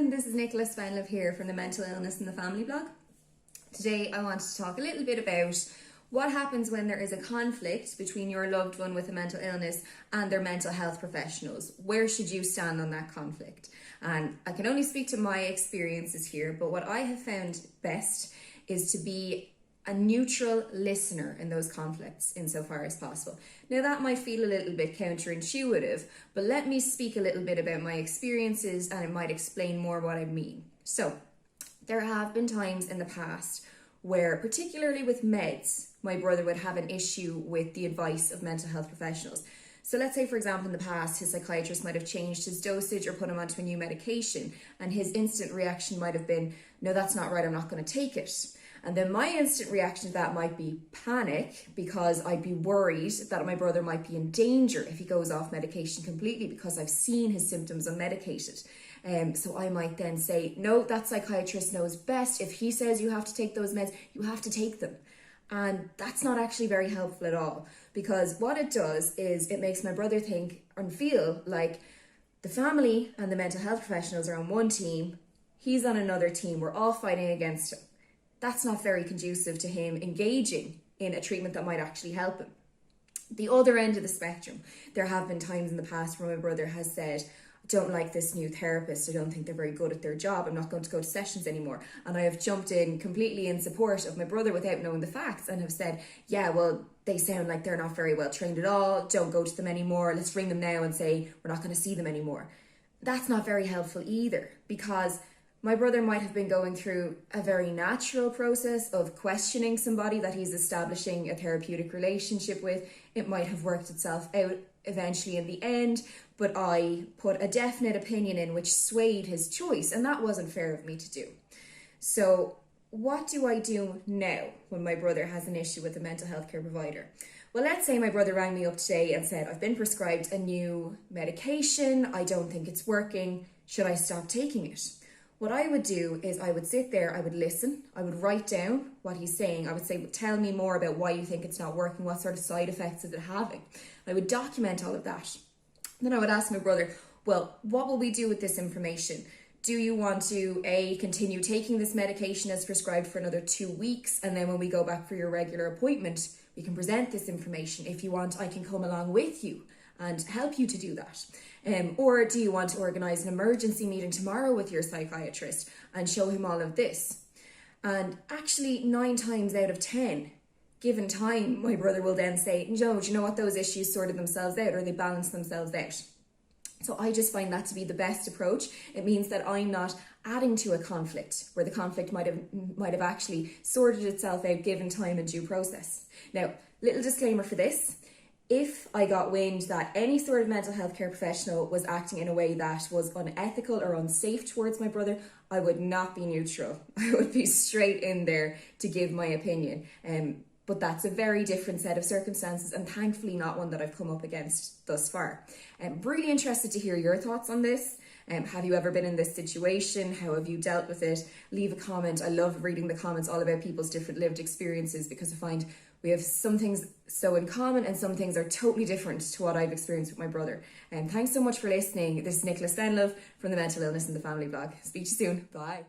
everyone, this is Nicola here from the Mental Illness in the Family blog. Today I want to talk a little bit about what happens when there is a conflict between your loved one with a mental illness and their mental health professionals. Where should you stand on that conflict? And I can only speak to my experiences here, but what I have found best is to be a neutral listener in those conflicts insofar as possible. Now that might feel a little bit counterintuitive, but let me speak a little bit about my experiences and it might explain more what I mean. So there have been times in the past where, particularly with meds, my brother would have an issue with the advice of mental health professionals. So let's say, for example, in the past, his psychiatrist might have changed his dosage or put him onto a new medication, and his instant reaction might have been, no, that's not right, I'm not going to take it. And then my instant reaction to that might be panic, because I'd be worried that my brother might be in danger if he goes off medication completely, because I've seen his symptoms unmedicated. So I might then say, no, that psychiatrist knows best. If he says you have to take those meds, you have to take them. And that's not actually very helpful at all, because what it does is it makes my brother think and feel like the family and the mental health professionals are on one team, he's on another team, we're all fighting against him. That's not very conducive to him engaging in a treatment that might actually help him. The other end of the spectrum, there have been times in the past where my brother has said, I don't like this new therapist, I don't think they're very good at their job, I'm not going to go to sessions anymore. And I have jumped in completely in support of my brother without knowing the facts and have said, yeah, well, they sound like they're not very well trained at all, don't go to them anymore, let's ring them now and say we're not going to see them anymore. That's not very helpful either, because my brother might have been going through a very natural process of questioning somebody that he's establishing a therapeutic relationship with. It might have worked itself out eventually in the end, but I put a definite opinion in which swayed his choice, and that wasn't fair of me to do. So what do I do now when my brother has an issue with a mental health care provider? Well, let's say my brother rang me up today and said, I've been prescribed a new medication, I don't think it's working, should I stop taking it? What I would do is I would sit there, I would listen, I would write down what he's saying. I would say, tell me more about why you think it's not working, what sort of side effects is it having? I would document all of that. Then I would ask my brother, well, what will we do with this information? Do you want to, A, continue taking this medication as prescribed for another 2 weeks, and then when we go back for your regular appointment, we can present this information. If you want, I can come along with you and help you to do that. Or do you want to organise an emergency meeting tomorrow with your psychiatrist and show him all of this? And actually 9 times out of 10, given time, my brother will then say, no, do you know what, those issues sorted themselves out, or they balance themselves out. So I just find that to be the best approach. It means that I'm not adding to a conflict where the conflict might have actually sorted itself out given time and due process. Now, little disclaimer for this. If I got wind that any sort of mental health care professional was acting in a way that was unethical or unsafe towards my brother, I would not be neutral. I would be straight in there to give my opinion. But that's a very different set of circumstances, and thankfully not one that I've come up against thus far. I'm really interested to hear your thoughts on this. Have you ever been in this situation? How have you dealt with it? Leave a comment. I love reading the comments all about people's different lived experiences, because I find we have some things so in common and some things are totally different to what I've experienced with my brother. And thanks so much for listening. This is Nicola from the Mental Illness in the Family blog. Speak to you soon. Bye.